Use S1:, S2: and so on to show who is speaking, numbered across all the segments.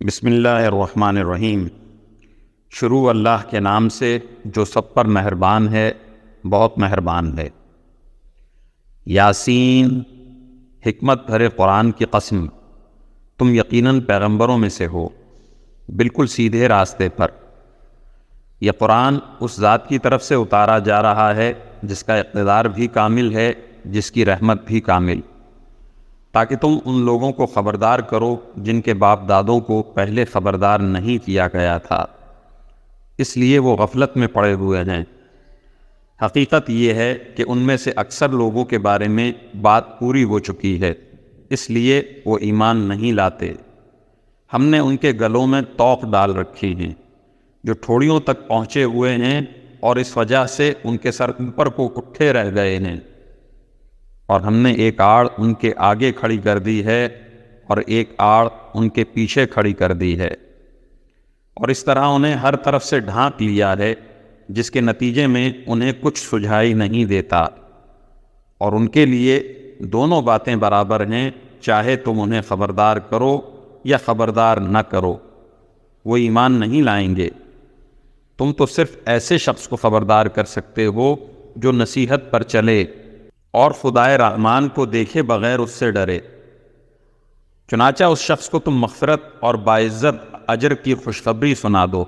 S1: بسم اللہ الرحمن الرحیم۔ شروع اللہ کے نام سے جو سب پر مہربان ہے، بہت مہربان ہے۔ یاسین، حکمت بھرے قرآن کی قسم، تم یقیناً پیغمبروں میں سے ہو، بالکل سیدھے راستے پر۔ یہ قرآن اس ذات کی طرف سے اتارا جا رہا ہے جس کا اقتدار بھی کامل ہے، جس کی رحمت بھی کامل، تاکہ تم ان لوگوں کو خبردار کرو جن کے باپ دادوں کو پہلے خبردار نہیں کیا گیا تھا، اس لیے وہ غفلت میں پڑے ہوئے ہیں۔ حقیقت یہ ہے کہ ان میں سے اکثر لوگوں کے بارے میں بات پوری ہو چکی ہے، اس لیے وہ ایمان نہیں لاتے۔ ہم نے ان کے گلوں میں توق ڈال رکھی ہیں جو ٹھوڑیوں تک پہنچے ہوئے ہیں، اور اس وجہ سے ان کے سر اوپر کو اٹھے رہ گئے ہیں، اور ہم نے ایک آڑ ان کے آگے کھڑی کر دی ہے اور ایک آڑ ان کے پیچھے کھڑی کر دی ہے، اور اس طرح انہیں ہر طرف سے ڈھانپ لیا ہے، جس کے نتیجے میں انہیں کچھ سجھائی نہیں دیتا۔ اور ان کے لیے دونوں باتیں برابر ہیں، چاہے تم انہیں خبردار کرو یا خبردار نہ کرو، وہ ایمان نہیں لائیں گے۔ تم تو صرف ایسے شخص کو خبردار کر سکتے ہو جو نصیحت پر چلے اور خدائے رحمان کو دیکھے بغیر اس سے ڈرے۔ چنانچہ اس شخص کو تم مغفرت اور باعزت اجر کی خوشخبری سنا دو۔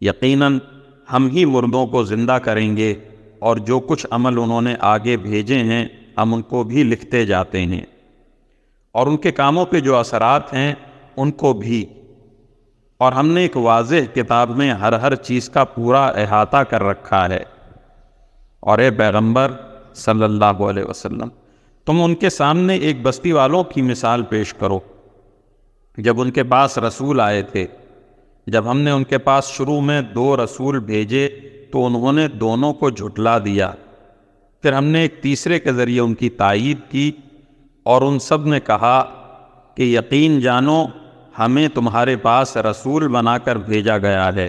S1: یقیناً ہم ہی مردوں کو زندہ کریں گے، اور جو کچھ عمل انہوں نے آگے بھیجے ہیں ہم ان کو بھی لکھتے جاتے ہیں، اور ان کے کاموں پہ جو اثرات ہیں ان کو بھی۔ اور ہم نے ایک واضح کتاب میں ہر چیز کا پورا احاطہ کر رکھا ہے۔ اور اے پیغمبر صلی اللہ علیہ وسلم، تم ان کے سامنے ایک بستی والوں کی مثال پیش کرو جب ان کے پاس رسول آئے تھے۔ جب ہم نے ان کے پاس شروع میں 2 رسول بھیجے تو انہوں نے دونوں کو جھٹلا دیا، پھر ہم نے ایک تیسرے کے ذریعے ان کی تائید کی، اور ان سب نے کہا کہ یقین جانو ہمیں تمہارے پاس رسول بنا کر بھیجا گیا ہے۔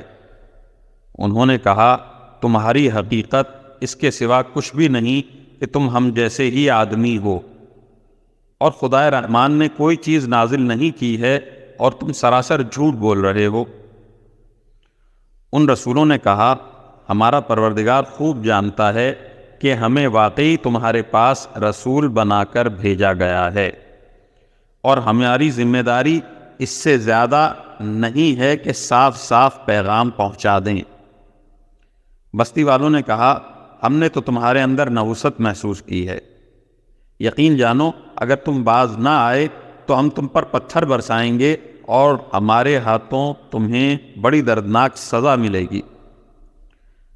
S1: انہوں نے کہا تمہاری حقیقت اس کے سوا کچھ بھی نہیں کہ تم ہم جیسے ہی آدمی ہو، اور خدائے رحمان نے کوئی چیز نازل نہیں کی ہے اور تم سراسر جھوٹ بول رہے ہو۔ ان رسولوں نے کہا ہمارا پروردگار خوب جانتا ہے کہ ہمیں واقعی تمہارے پاس رسول بنا کر بھیجا گیا ہے، اور ہماری ذمہ داری اس سے زیادہ نہیں ہے کہ صاف صاف پیغام پہنچا دیں۔ بستی والوں نے کہا ہم نے تو تمہارے اندر نحوست محسوس کی ہے، یقین جانو اگر تم باز نہ آئے تو ہم تم پر پتھر برسائیں گے، اور ہمارے ہاتھوں تمہیں بڑی دردناک سزا ملے گی۔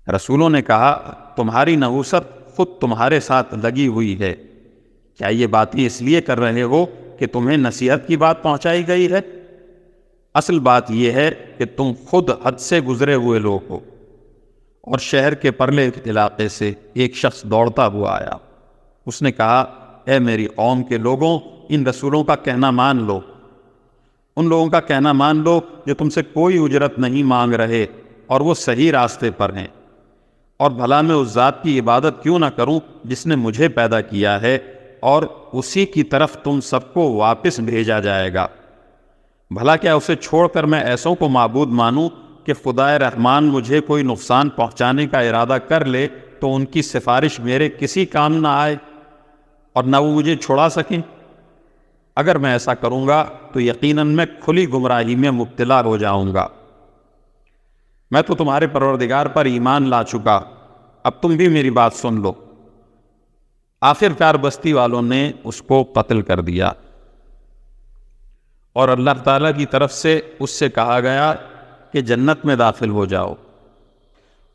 S1: رسولوں نے کہا تمہاری نحوست خود تمہارے ساتھ لگی ہوئی ہے، کیا یہ باتیں اس لیے کر رہے ہو کہ تمہیں نصیحت کی بات پہنچائی گئی ہے؟ اصل بات یہ ہے کہ تم خود حد سے گزرے ہوئے لوگ ہو۔ اور شہر کے پرلے علاقے سے ایک شخص دوڑتا ہوا آیا، اس نے کہا اے میری قوم کے لوگوں، ان رسولوں کا کہنا مان لو، ان لوگوں کا کہنا مان لو جو تم سے کوئی اجرت نہیں مانگ رہے اور وہ صحیح راستے پر ہیں، اور بھلا میں اس ذات کی عبادت کیوں نہ کروں جس نے مجھے پیدا کیا ہے، اور اسی کی طرف تم سب کو واپس بھیجا جائے گا۔ بھلا کیا اسے چھوڑ کر میں ایسوں کو معبود مانوں کہ خدائے رحمان مجھے کوئی نقصان پہنچانے کا ارادہ کر لے تو ان کی سفارش میرے کسی کام نہ آئے اور نہ وہ مجھے چھڑا سکیں؟ اگر میں ایسا کروں گا تو یقیناً میں کھلی گمراہی میں مبتلا ہو جاؤں گا۔ میں تو تمہارے پروردگار پر ایمان لا چکا، اب تم بھی میری بات سن لو۔ آخر کار بستی والوں نے اس کو قتل کر دیا، اور اللہ تعالیٰ کی طرف سے اس سے کہا گیا کہ جنت میں داخل ہو جاؤ۔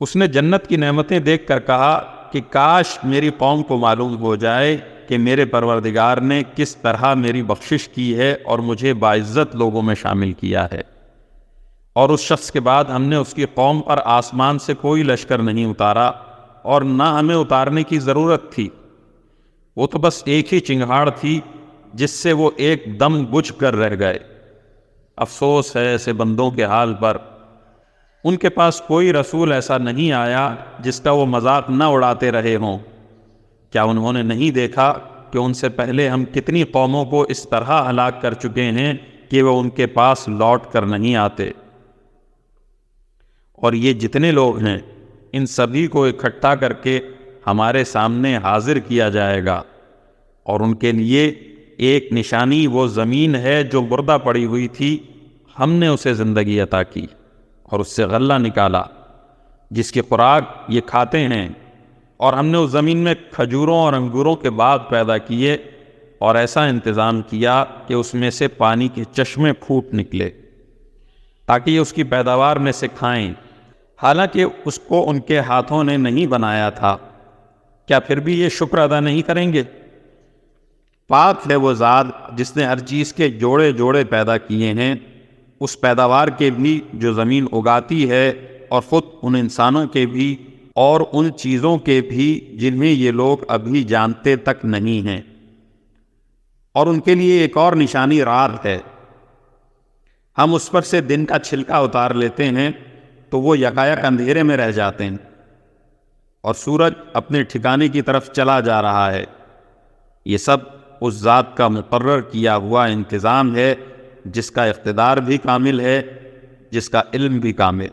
S1: اس نے جنت کی نعمتیں دیکھ کر کہا کہ کاش میری قوم کو معلوم ہو جائے کہ میرے پروردگار نے کس طرح میری بخشش کی ہے اور مجھے باعزت لوگوں میں شامل کیا ہے۔ اور اس شخص کے بعد ہم نے اس کی قوم پر آسمان سے کوئی لشکر نہیں اتارا، اور نہ ہمیں اتارنے کی ضرورت تھی، وہ تو بس ایک ہی چنگھاڑ تھی جس سے وہ ایک دم بجھ کر رہ گئے۔ افسوس ہے ایسے بندوں کے حال پر، ان کے پاس کوئی رسول ایسا نہیں آیا جس کا وہ مذاق نہ اڑاتے رہے ہوں۔ کیا انہوں نے نہیں دیکھا کہ ان سے پہلے ہم کتنی قوموں کو اس طرح ہلاک کر چکے ہیں کہ وہ ان کے پاس لوٹ کر نہیں آتے۔ اور یہ جتنے لوگ ہیں ان سبھی کو اکٹھا کر کے ہمارے سامنے حاضر کیا جائے گا، اور ان کے لیے ایک نشانی وہ زمین ہے جو مردہ پڑی ہوئی تھی، ہم نے اسے زندگی عطا کی اور اس سے غلہ نکالا جس کی خوراک یہ کھاتے ہیں، اور ہم نے اس زمین میں کھجوروں اور انگوروں کے باغ پیدا کیے اور ایسا انتظام کیا کہ اس میں سے پانی کے چشمے پھوٹ نکلے تاکہ یہ اس کی پیداوار میں سے کھائیں، حالانکہ اس کو ان کے ہاتھوں نے نہیں بنایا تھا۔ کیا پھر بھی یہ شکر ادا نہیں کریں گے؟ پاک ہے وہ ذات جس نے ہر چیز کے جوڑے جوڑے پیدا کیے ہیں، اس پیداوار کے بھی جو زمین اگاتی ہے، اور خود ان انسانوں کے بھی اور ان چیزوں کے بھی جنہیں یہ لوگ ابھی جانتے تک نہیں ہیں۔ اور ان کے لیے ایک اور نشانی رات ہے، ہم اس پر سے دن کا چھلکا اتار لیتے ہیں تو وہ یکایک اندھیرے میں رہ جاتے ہیں، اور سورج اپنے ٹھکانے کی طرف چلا جا رہا ہے۔ یہ سب اس ذات کا مقرر کیا ہوا انتظام ہے جس کا اقتدار بھی کامل ہے، جس کا علم بھی کامل۔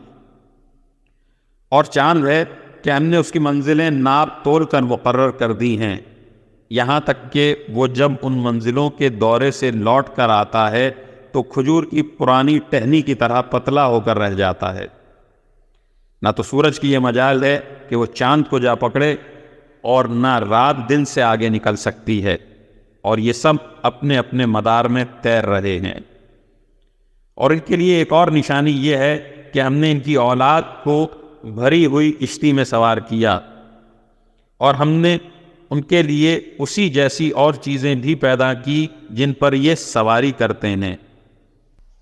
S1: اور چاند ہے کہ ہم نے اس کی منزلیں ناپ تول کر مقرر کر دی ہیں، یہاں تک کہ وہ جب ان منزلوں کے دورے سے لوٹ کر آتا ہے تو کھجور کی پرانی ٹہنی کی طرح پتلا ہو کر رہ جاتا ہے۔ نہ تو سورج کی یہ مجال ہے کہ وہ چاند کو جا پکڑے، اور نہ رات دن سے آگے نکل سکتی ہے، اور یہ سب اپنے اپنے مدار میں تیر رہے ہیں۔ اور ان کے لیے ایک اور نشانی یہ ہے کہ ہم نے ان کی اولاد کو بھری ہوئی کشتی میں سوار کیا، اور ہم نے ان کے لیے اسی جیسی اور چیزیں بھی پیدا کی جن پر یہ سواری کرتے ہیں،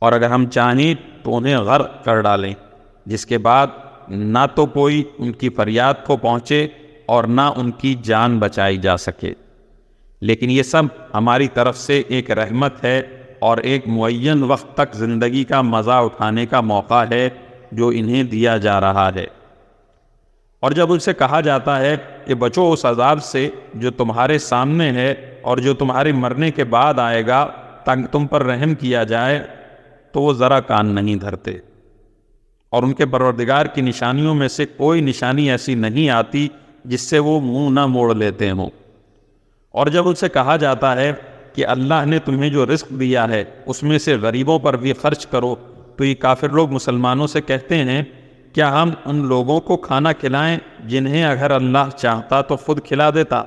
S1: اور اگر ہم چاہیں تو انہیں غرق کر ڈالیں، جس کے بعد نہ تو کوئی ان کی فریاد کو پہنچے اور نہ ان کی جان بچائی جا سکے۔ لیکن یہ سب ہماری طرف سے ایک رحمت ہے اور ایک معین وقت تک زندگی کا مزہ اٹھانے کا موقع ہے جو انہیں دیا جا رہا ہے۔ اور جب ان سے کہا جاتا ہے کہ بچو اس عذاب سے جو تمہارے سامنے ہے اور جو تمہارے مرنے کے بعد آئے گا تاکہ تم پر رحم کیا جائے، تو وہ ذرا کان نہیں دھرتے، اور ان کے پروردگار کی نشانیوں میں سے کوئی نشانی ایسی نہیں آتی جس سے وہ منہ نہ موڑ لیتے ہوں۔ اور جب ان سے کہا جاتا ہے کہ اللہ نے تمہیں جو رزق دیا ہے اس میں سے غریبوں پر بھی خرچ کرو، تو یہ کافر لوگ مسلمانوں سے کہتے ہیں کیا ہم ان لوگوں کو کھانا کھلائیں جنہیں اگر اللہ چاہتا تو خود کھلا دیتا؟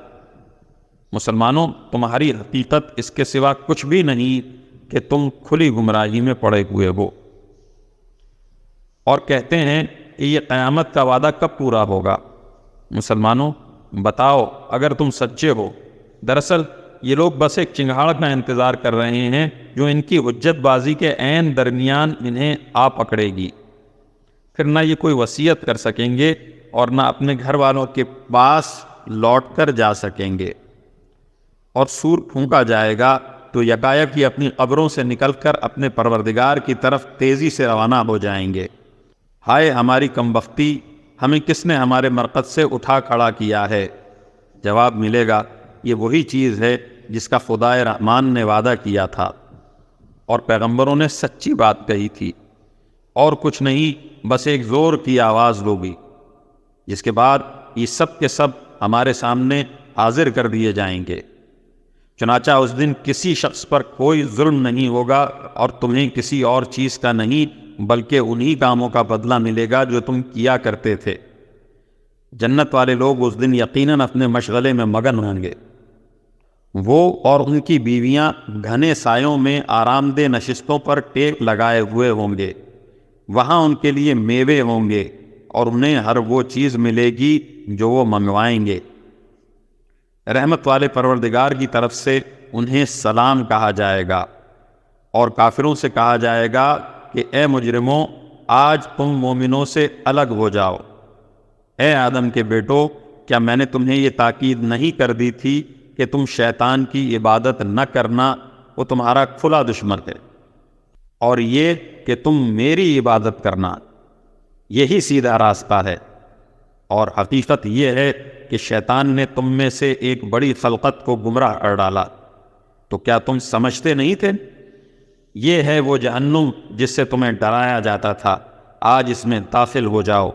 S1: مسلمانوں، تمہاری حقیقت اس کے سوا کچھ بھی نہیں کہ تم کھلی گمراہی میں پڑے ہوئے ہو۔ اور کہتے ہیں کہ یہ قیامت کا وعدہ کب پورا ہوگا؟ مسلمانوں بتاؤ اگر تم سچے ہو، دراصل یہ لوگ بس ایک چنگھاڑ کا انتظار کر رہے ہیں جو ان کی حجت بازی کے عین درمیان انہیں آ پکڑے گی، پھر نہ یہ کوئی وصیت کر سکیں گے اور نہ اپنے گھر والوں کے پاس لوٹ کر جا سکیں گے۔ اور سور پھونکا جائے گا تو یکایک یہ اپنی قبروں سے نکل کر اپنے پروردگار کی طرف تیزی سے روانہ ہو جائیں گے۔ ہائے ہماری کمبختی، ہمیں کس نے ہمارے مرقد سے اٹھا کھڑا کیا ہے؟ جواب ملے گا یہ وہی چیز ہے جس کا خدائے رحمان نے وعدہ کیا تھا اور پیغمبروں نے سچی بات کہی تھی، اور کچھ نہیں بس ایک زور کی آواز ہوگی، جس کے بعد یہ سب کے سب ہمارے سامنے حاضر کر دیے جائیں گے۔ چنانچہ اس دن کسی شخص پر کوئی ظلم نہیں ہوگا اور تمہیں کسی اور چیز کا نہیں بلکہ انہی کاموں کا بدلہ ملے گا جو تم کیا کرتے تھے۔ جنت والے لوگ اس دن یقیناً اپنے مشغلے میں مگن ہوں گے، وہ اور ان کی بیویاں گھنے سایوں میں آرام دہ نشستوں پر ٹیک لگائے ہوئے ہوں گے، وہاں ان کے لیے میوے ہوں گے اور انہیں ہر وہ چیز ملے گی جو وہ منگوائیں گے۔ رحمت والے پروردگار کی طرف سے انہیں سلام کہا جائے گا، اور کافروں سے کہا جائے گا کہ اے مجرموں، آج تم مومنوں سے الگ ہو جاؤ۔ اے آدم کے بیٹو، کیا میں نے تمہیں یہ تاکید نہیں کر دی تھی کہ تم شیطان کی عبادت نہ کرنا، وہ تمہارا کھلا دشمن ہے، اور یہ کہ تم میری عبادت کرنا، یہی سیدھا راستہ ہے۔ اور حقیقت یہ ہے کہ شیطان نے تم میں سے ایک بڑی خلقت کو گمراہ کر ڈالا، تو کیا تم سمجھتے نہیں تھے؟ یہ ہے وہ جہنم جس سے تمہیں ڈرایا جاتا تھا، آج اس میں داخل ہو جاؤ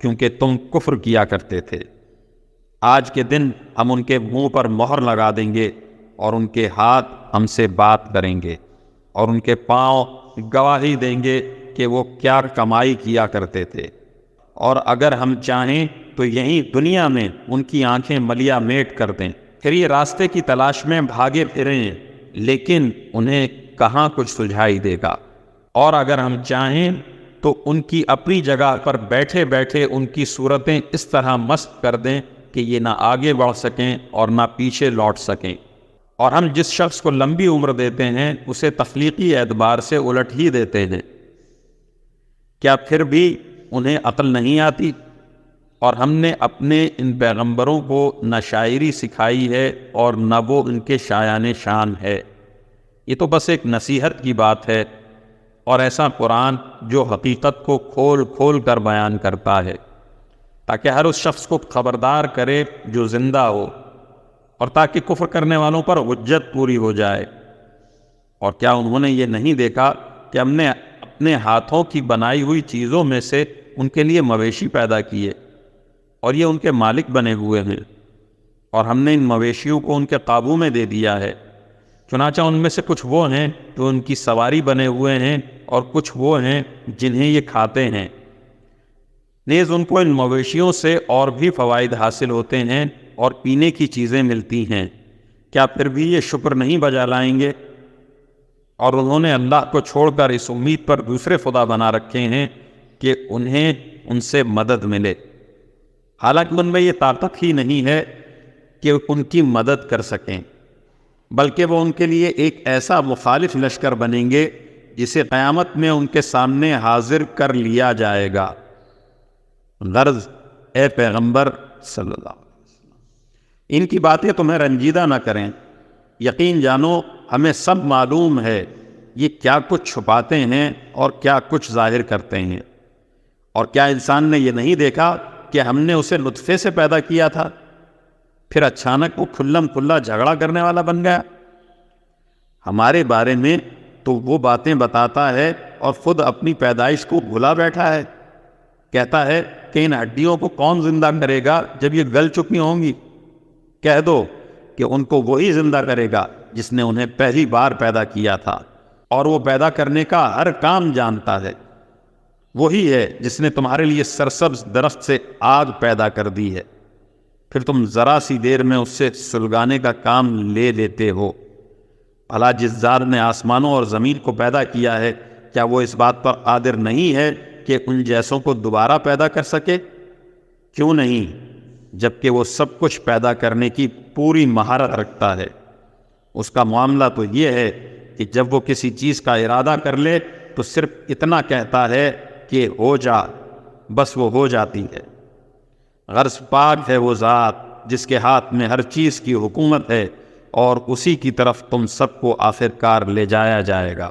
S1: کیونکہ تم کفر کیا کرتے تھے۔ آج کے دن ہم ان کے منہ پر مہر لگا دیں گے اور ان کے ہاتھ ہم سے بات کریں گے اور ان کے پاؤں گواہی دیں گے کہ وہ کیا کمائی کیا کرتے تھے، اور اگر ہم چاہیں تو یہیں دنیا میں ان کی آنکھیں ملیا میٹ کر دیں، پھر یہ راستے کی تلاش میں بھاگے پھریں لیکن انہیں کہاں کچھ سجھائی دے گا، اور اگر ہم چاہیں تو ان کی اپنی جگہ پر بیٹھے بیٹھے ان کی صورتیں اس طرح مست کر دیں کہ یہ نہ آگے بڑھ سکیں اور نہ پیچھے لوٹ سکیں، اور ہم جس شخص کو لمبی عمر دیتے ہیں اسے تخلیقی اعتبار سے الٹ ہی دیتے ہیں۔ کیا پھر بھی انہیں عقل نہیں آتی؟ اور ہم نے اپنے ان پیغمبروں کو نہ شاعری سکھائی ہے اور نہ وہ ان کے شایان شان ہے، یہ تو بس ایک نصیحت کی بات ہے، اور ایسا قرآن جو حقیقت کو کھول کھول کر بیان کرتا ہے تاکہ ہر اس شخص کو خبردار کرے جو زندہ ہو، اور تاکہ کفر کرنے والوں پر حجت پوری ہو جائے۔ اور کیا انہوں نے یہ نہیں دیکھا کہ ہم نے اپنے ہاتھوں کی بنائی ہوئی چیزوں میں سے ان کے لیے مویشی پیدا کیے اور یہ ان کے مالک بنے ہوئے ہیں، اور ہم نے ان مویشیوں کو ان کے قابو میں دے دیا ہے، چنانچہ ان میں سے کچھ وہ ہیں جو ان کی سواری بنے ہوئے ہیں اور کچھ وہ ہیں جنہیں یہ کھاتے ہیں، نیز ان کو ان مویشیوں سے اور بھی فوائد حاصل ہوتے ہیں اور پینے کی چیزیں ملتی ہیں، کیا پھر بھی یہ شکر نہیں بجا لائیں گے؟ اور انہوں نے اللہ کو چھوڑ کر اس امید پر دوسرے خدا بنا رکھے ہیں کہ انہیں ان سے مدد ملے، حالانکہ ان میں یہ طاقت ہی نہیں ہے کہ ان کی مدد کر سکیں، بلکہ وہ ان کے لیے ایک ایسا مخالف لشکر بنیں گے جسے قیامت میں ان کے سامنے حاضر کر لیا جائے گا۔ غرض اے پیغمبر صلی اللہ علیہ وسلم، ان کی باتیں تمہیں رنجیدہ نہ کریں، یقین جانو ہمیں سب معلوم ہے یہ کیا کچھ چھپاتے ہیں اور کیا کچھ ظاہر کرتے ہیں۔ اور کیا انسان نے یہ نہیں دیکھا کہ ہم نے اسے نطفے سے پیدا کیا تھا، پھر اچانک وہ کھلم کھلا جھگڑا کرنے والا بن گیا؟ ہمارے بارے میں تو وہ باتیں بتاتا ہے اور خود اپنی پیدائش کو بھلا بیٹھا ہے، کہتا ہے کہ ان ہڈیوں کو کون زندہ کرے گا جب یہ گل چکی ہوں گی؟ کہہ دو کہ ان کو وہی زندہ کرے گا جس نے انہیں پہلی بار پیدا کیا تھا، اور وہ پیدا کرنے کا ہر کام جانتا ہے، وہی ہے جس نے تمہارے لیے سرسبز درخت سے آگ پیدا کر دی ہے، پھر تم ذرا سی دیر میں اس سے سلگانے کا کام لے لیتے ہو۔ بھلا جس ذات نے آسمانوں اور زمین کو پیدا کیا ہے، کیا وہ اس بات پر قادر نہیں ہے کہ ان جیسوں کو دوبارہ پیدا کر سکے؟ کیوں نہیں، جبکہ وہ سب کچھ پیدا کرنے کی پوری مہارت رکھتا ہے۔ اس کا معاملہ تو یہ ہے کہ جب وہ کسی چیز کا ارادہ کر لے تو صرف اتنا کہتا ہے کہ ہو جا، بس وہ ہو جاتی ہے۔ غرض پاک ہے وہ ذات جس کے ہاتھ میں ہر چیز کی حکومت ہے، اور اسی کی طرف تم سب کو آخرکار لے جایا جائے گا۔